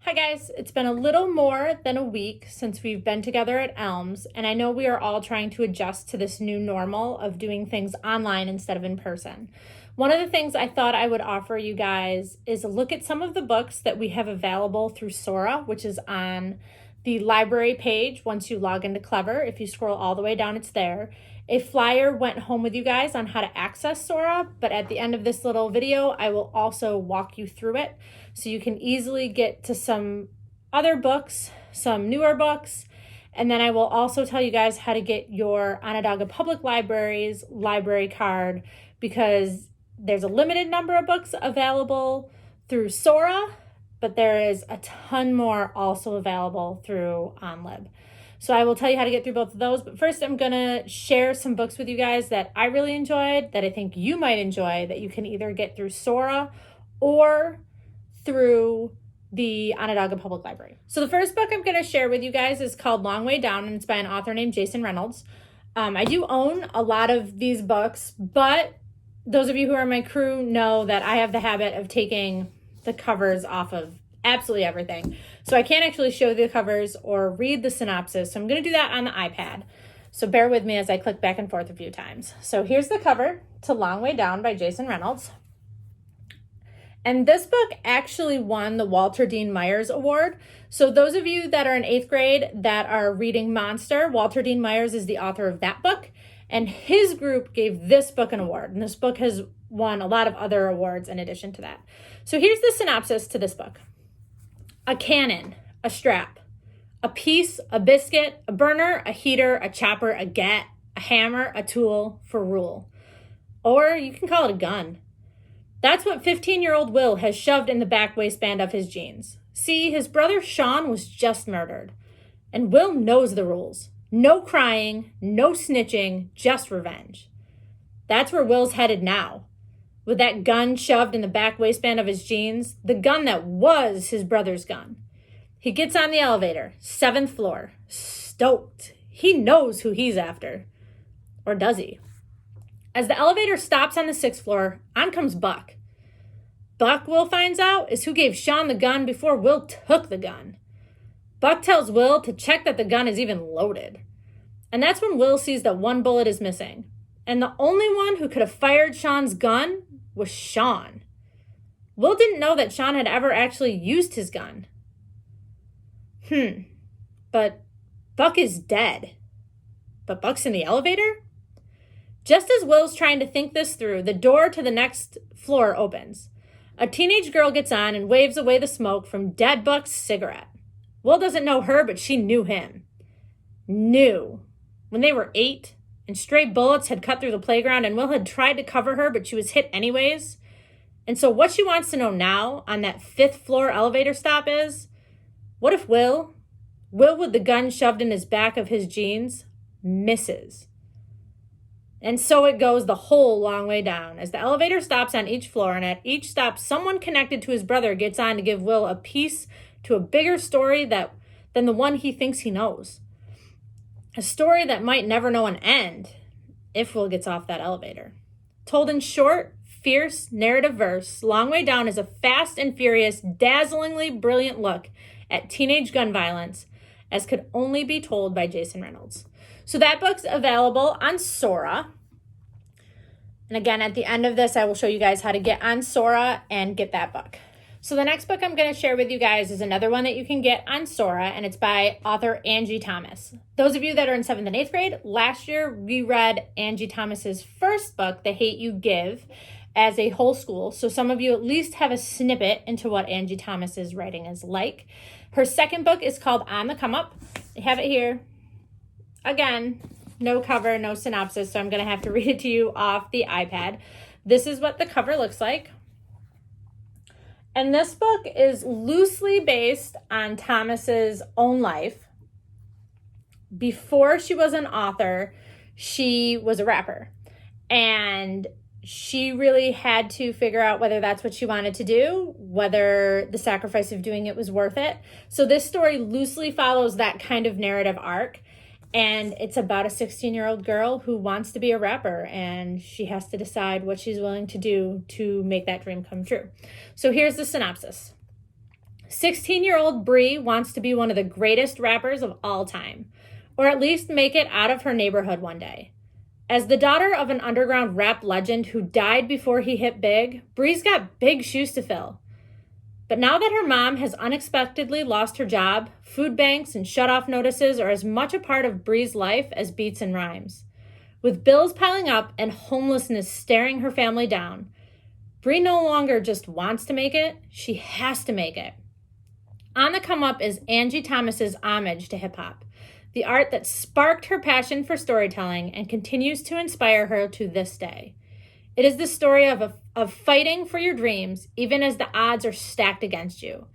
Hi guys, it's been a little more than a week since we've been together at ELMS, and I know we are all trying to adjust to this new normal of doing things online instead of in person. One of the things I thought I would offer you guys is a look at some of the books that we have available through Sora, which is on the library page once you log into Clever. If you scroll all the way down, it's there. A flyer went home with you guys on how to access Sora, but at the end of this little video, I will also walk you through it so you can easily get to some other books, some newer books, and then I will also tell you guys how to get your Onondaga Public Library's library card because there's a limited number of books available through Sora, but there is a ton more also available through OnLib. So I will tell you how to get through both of those. But first, I'm going to share some books with you guys that I really enjoyed, that I think you might enjoy, that you can either get through Sora or through the Onondaga Public Library. So the first book I'm going to share with you guys is called Long Way Down, and it's by an author named Jason Reynolds. I do own a lot of these books, but those of you who are my crew know that I have the habit of taking the covers off of absolutely everything. So I can't actually show the covers or read the synopsis. So I'm going to do that on the iPad. So bear with me as I click back and forth a few times. So here's the cover to Long Way Down by Jason Reynolds. And this book actually won the Walter Dean Myers Award. So those of you that are in 8th grade that are reading Monster, Walter Dean Myers is the author of that book. And his group gave this book an award. And this book has won a lot of other awards in addition to that. So here's the synopsis to this book. A cannon, a strap, a piece, a biscuit, a burner, a heater, a chopper, a gat, a hammer, a tool for rule. Or you can call it a gun. That's what 15-year-old Will has shoved in the back waistband of his jeans. See, his brother Sean was just murdered. And Will knows the rules. No crying, no snitching, just revenge. That's where Will's headed now. With that gun shoved in the back waistband of his jeans, the gun that was his brother's gun. He gets on the elevator, 7th floor, stoked. He knows who he's after. Or does he? As the elevator stops on the 6th floor, on comes Buck. Buck, Will finds out, is who gave Sean the gun before Will took the gun. Buck tells Will to check that the gun is even loaded. And that's when Will sees that one bullet is missing. And the only one who could have fired Sean's gun was Sean. Will didn't know that Sean had ever actually used his gun. But Buck is dead. But Buck's in the elevator? Just as Will's trying to think this through, the door to the next floor opens. A teenage girl gets on and waves away the smoke from dead Buck's cigarette. Will doesn't know her, but she knew him. Knew. When they were 8, and stray bullets had cut through the playground, and Will had tried to cover her, but she was hit anyways. And so what she wants to know now on that 5th floor elevator stop is, what if Will with the gun shoved in his back of his jeans, misses? And so it goes the whole long way down. As the elevator stops on each floor, and at each stop, someone connected to his brother gets on to give Will a piece to a bigger story than the one he thinks he knows. A story that might never know an end if Will gets off that elevator. Told in short, fierce narrative verse, Long Way Down is a fast and furious, dazzlingly brilliant look at teenage gun violence as could only be told by Jason Reynolds. So that book's available on Sora. And again, at the end of this, I will show you guys how to get on Sora and get that book. So the next book I'm going to share with you guys is another one that you can get on Sora, and it's by author Angie Thomas. Those of you that are in 7th and 8th grade, last year we read Angie Thomas's first book, The Hate You Give, as a whole school. So some of you at least have a snippet into what Angie Thomas's writing is like. Her second book is called On the Come Up. I have it here. Again, no cover, no synopsis, so I'm going to have to read it to you off the iPad. This is what the cover looks like. And this book is loosely based on Thomas's own life. Before she was an author, she was a rapper. And she really had to figure out whether that's what she wanted to do, whether the sacrifice of doing it was worth it. So this story loosely follows that kind of narrative arc. And it's about a 16-year-old girl who wants to be a rapper, and she has to decide what she's willing to do to make that dream come true. So here's the synopsis. 16-year-old Bree wants to be one of the greatest rappers of all time, or at least make it out of her neighborhood one day. As the daughter of an underground rap legend who died before he hit big, Bree's got big shoes to fill. But now that her mom has unexpectedly lost her job, food banks and shut-off notices are as much a part of Bree's life as beats and rhymes. With bills piling up and homelessness staring her family down, Bree no longer just wants to make it, she has to make it. On the come up is Angie Thomas's homage to hip-hop, the art that sparked her passion for storytelling and continues to inspire her to this day. It is the story of fighting for your dreams, even as the odds are stacked against you,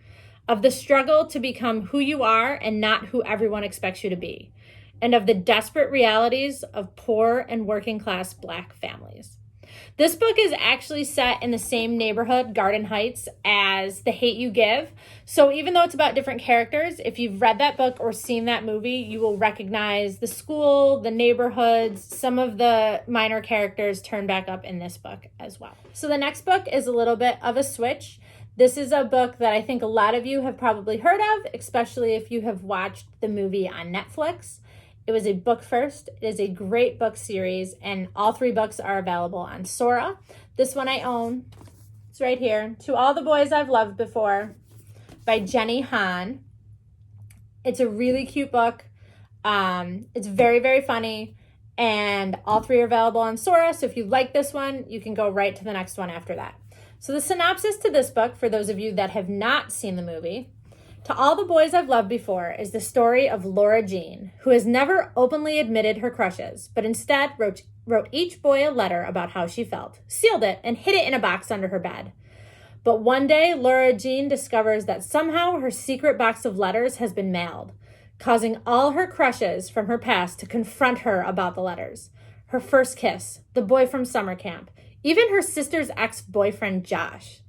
of the struggle to become who you are and not who everyone expects you to be, and of the desperate realities of poor and working class Black families. This book is actually set in the same neighborhood, Garden Heights, as The Hate U Give. So even though it's about different characters, if you've read that book or seen that movie, you will recognize the school, the neighborhoods, some of the minor characters turn back up in this book as well. So the next book is a little bit of a switch. This is a book that I think a lot of you have probably heard of, especially if you have watched the movie on Netflix. It was a book first. It is a great book series, and all 3 books are available on Sora. This one I own. It's right here. To All the Boys I've Loved Before by Jenny Han. It's a really cute book. It's very, very funny, and all 3 are available on Sora. So if you like this one, you can go right to the next one after that. So the synopsis to this book, for those of you that have not seen the movie, To All the Boys I've Loved Before is the story of Laura Jean, who has never openly admitted her crushes, but instead wrote each boy a letter about how she felt, sealed it, and hid it in a box under her bed. But one day, Laura Jean discovers that somehow her secret box of letters has been mailed, causing all her crushes from her past to confront her about the letters. Her first kiss, the boy from summer camp, even her sister's ex-boyfriend, Josh.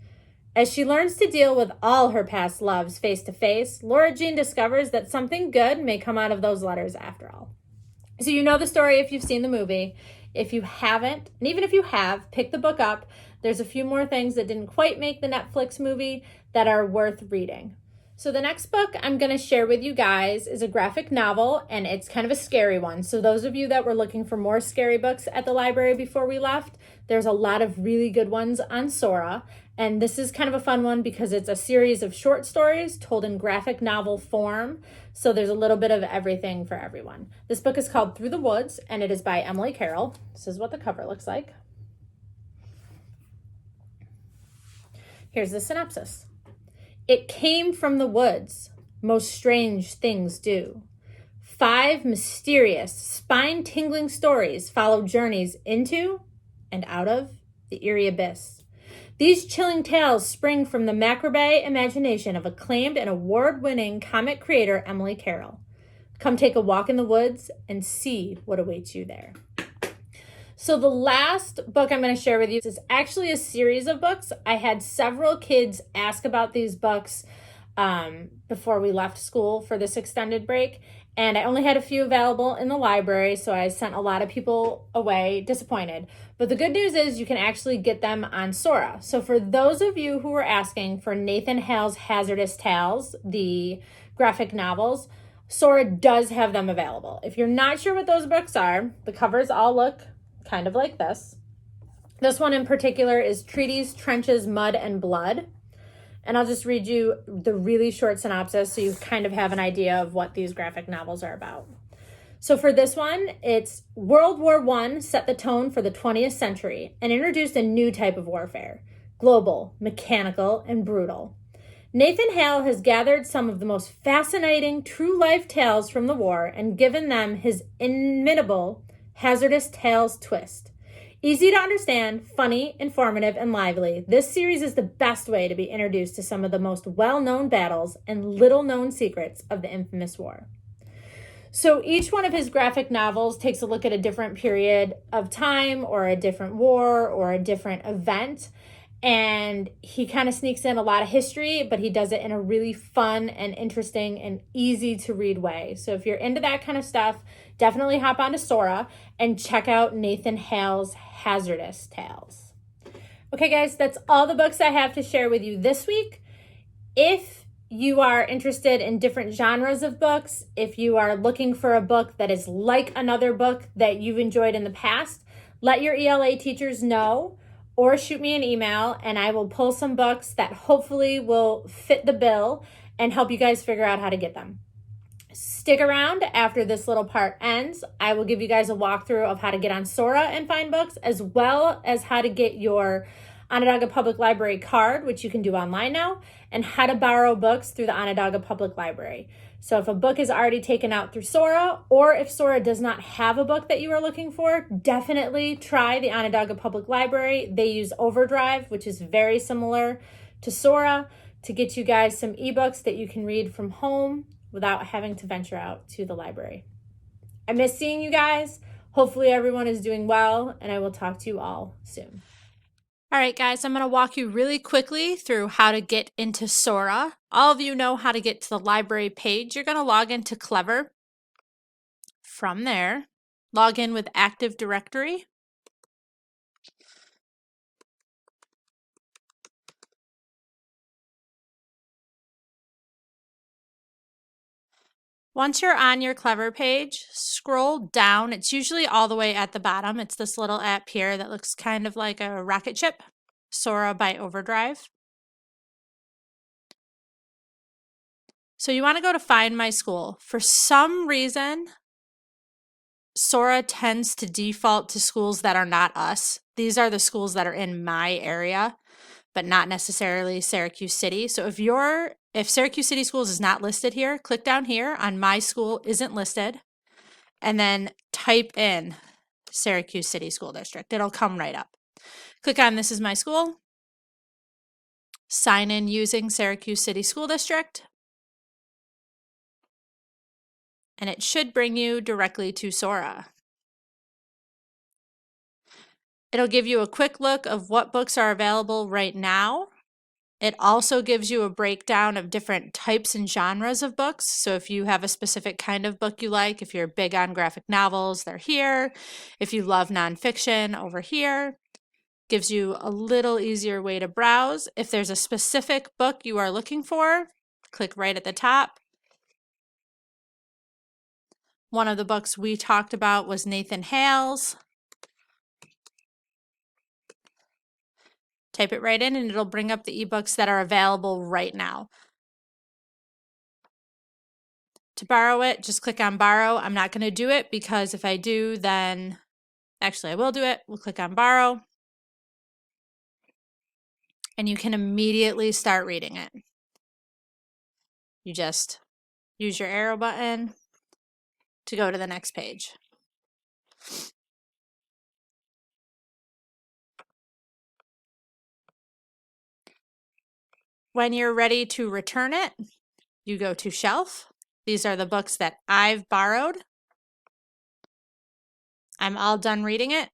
As she learns to deal with all her past loves face to face, Laura Jean discovers that something good may come out of those letters after all. So you know the story if you've seen the movie. If you haven't, and even if you have, pick the book up. There's a few more things that didn't quite make the Netflix movie that are worth reading. So the next book I'm going to share with you guys is a graphic novel, and it's kind of a scary one. So those of you that were looking for more scary books at the library before we left, there's a lot of really good ones on Sora. And this is kind of a fun one because it's a series of short stories told in graphic novel form. So there's a little bit of everything for everyone. This book is called Through the Woods, and it is by Emily Carroll. This is what the cover looks like. Here's the synopsis. It came from the woods. Most strange things do. 5 mysterious, spine-tingling stories follow journeys into and out of the eerie abyss. These chilling tales spring from the macrobay imagination of acclaimed and award-winning comic creator Emily Carroll. Come take a walk in the woods and see what awaits you there. So the last book I'm going to share with you is actually a series of books. I had several kids ask about these books before we left school for this extended break. And I only had a few available in the library, so I sent a lot of people away disappointed. But the good news is you can actually get them on Sora. So for those of you who were asking for Nathan Hale's Hazardous Tales, the graphic novels, Sora does have them available. If you're not sure what those books are, the covers all look kind of like this. This one in particular is Treaties, Trenches, Mud, and Blood. And I'll just read you the really short synopsis so you kind of have an idea of what these graphic novels are about. So for this one, it's World War I set the tone for the 20th century and introduced a new type of warfare, global, mechanical, and brutal. Nathan Hale has gathered some of the most fascinating true-life tales from the war and given them his inimitable Hazardous Tales twist. Easy to understand, funny, informative, and lively, this series is the best way to be introduced to some of the most well-known battles and little-known secrets of the infamous war. So each one of his graphic novels takes a look at a different period of time or a different war or a different event. And he kind of sneaks in a lot of history, but he does it in a really fun and interesting and easy to read way. So if you're into that kind of stuff, definitely hop onto Sora and check out Nathan Hale's Hazardous Tales. Okay, guys, that's all the books I have to share with you this week. If you are interested in different genres of books, if you are looking for a book that is like another book that you've enjoyed in the past, let your ELA teachers know or shoot me an email and I will pull some books that hopefully will fit the bill and help you guys figure out how to get them. Stick around after this little part ends. I will give you guys a walkthrough of how to get on Sora and find books, as well as how to get your Onondaga Public Library card, which you can do online now, and how to borrow books through the Onondaga Public Library. So if a book is already taken out through Sora, or if Sora does not have a book that you are looking for, definitely try the Onondaga Public Library. They use Overdrive, which is very similar to Sora, to get you guys some ebooks that you can read from home without having to venture out to the library. I miss seeing you guys. Hopefully everyone is doing well, and I will talk to you all soon. All right, guys, I'm going to walk you really quickly through how to get into Sora. All of you know how to get to the library page. You're going to log into Clever. From there, log in with Active Directory. Once you're on your Clever page, scroll down. It's usually all the way at the bottom. It's this little app here that looks kind of like a rocket ship, Sora by Overdrive. So you want to go to Find My School. For some reason, Sora tends to default to schools that are not us. These are the schools that are in my area, but not necessarily Syracuse City. So if Syracuse City Schools is not listed here, click down here on My School Isn't Listed, and then type in Syracuse City School District. It'll come right up. Click on This is My School. Sign in using Syracuse City School District. And it should bring you directly to Sora. It'll give you a quick look of what books are available right now. It also gives you a breakdown of different types and genres of books. So if you have a specific kind of book you like, if you're big on graphic novels, they're here. If you love nonfiction, over here. Gives you a little easier way to browse. If there's a specific book you are looking for, click right at the top. One of the books we talked about was Nathan Hale's. Type it right in and it'll bring up the ebooks that are available right now. To borrow it, just click on borrow. I'm not going to do it because if I do, then actually I will do it. We'll click on borrow. And you can immediately start reading it. You just use your arrow button to go to the next page. When you're ready to return it, you go to shelf. These are the books that I've borrowed. I'm all done reading it.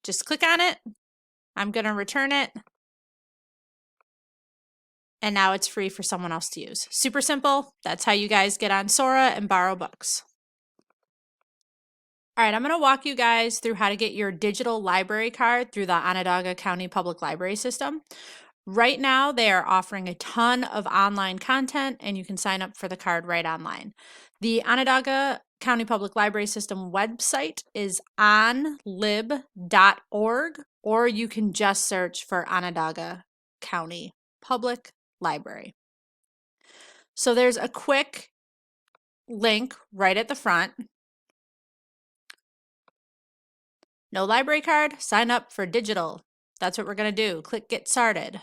Just click on it. I'm going to return it. And now it's free for someone else to use. Super simple. That's how you guys get on Sora and borrow books. All right, I'm going to walk you guys through how to get your digital library card through the Onondaga County Public Library system. Right now, they are offering a ton of online content, and you can sign up for the card right online. The Onondaga County Public Library System website is onlib.org, or you can just search for Onondaga County Public Library. So there's a quick link right at the front. No library card? Sign up for digital. That's what we're going to do. Click Get Started.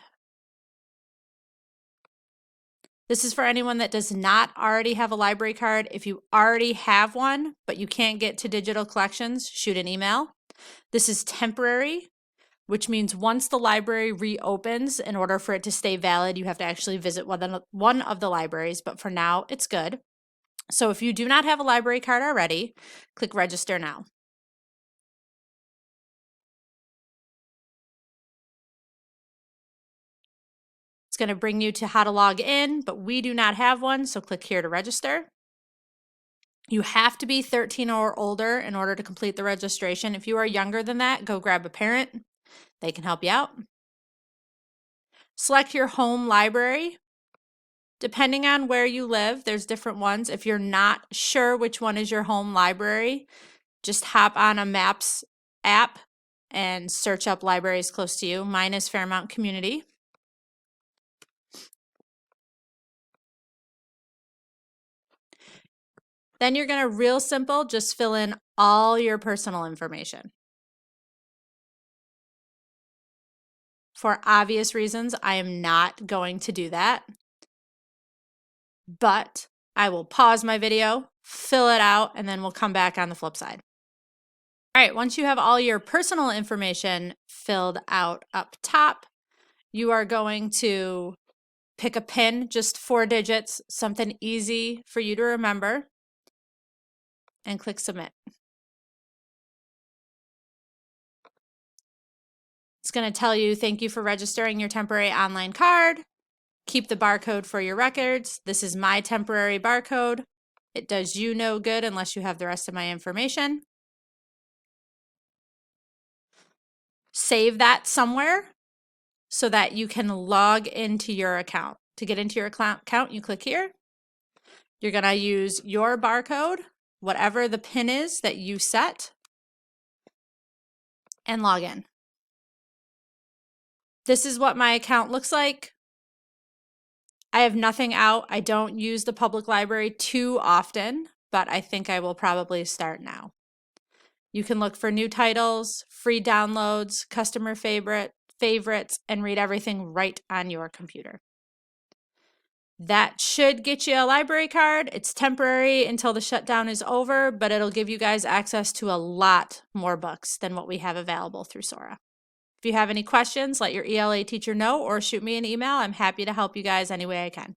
This is for anyone that does not already have a library card. If you already have one, but you can't get to digital collections, shoot an email. This is temporary, which means once the library reopens, in order for it to stay valid, you have to actually visit one of the libraries, but for now, it's good. So if you do not have a library card already, click Register Now. It's going to bring you to how to log in, but we do not have one, so click here to register. You have to be 13 or older in order to complete the registration. If you are younger than that, go grab a parent. They can help you out. Select your home library. Depending on where you live, there's different ones. If you're not sure which one is your home library, just hop on a Maps app and search up libraries close to you. Mine is Fairmount Community. Then you're going to real simple, just fill in all your personal information. For obvious reasons, I am not going to do that, but I will pause my video, fill it out, and then we'll come back on the flip side. All right, once you have all your personal information filled out up top, you are going to pick a PIN, just 4 digits, something easy for you to remember, and click submit. It's going to tell you, thank you for registering your temporary online card. Keep the barcode for your records. This is my temporary barcode. It does you no good unless you have the rest of my information. Save that somewhere so that you can log into your account. To get into your account, you click here. You're going to use your barcode, whatever the PIN is that you set, and log in. This is what my account looks like. I have nothing out. I don't use the public library too often, but I think I will probably start now. You can look for new titles, free downloads, customer favorites, and read everything right on your computer. That should get you a library card. It's temporary until the shutdown is over, but it'll give you guys access to a lot more books than what we have available through Sora. If you have any questions, let your ELA teacher know or shoot me an email. I'm happy to help you guys any way I can.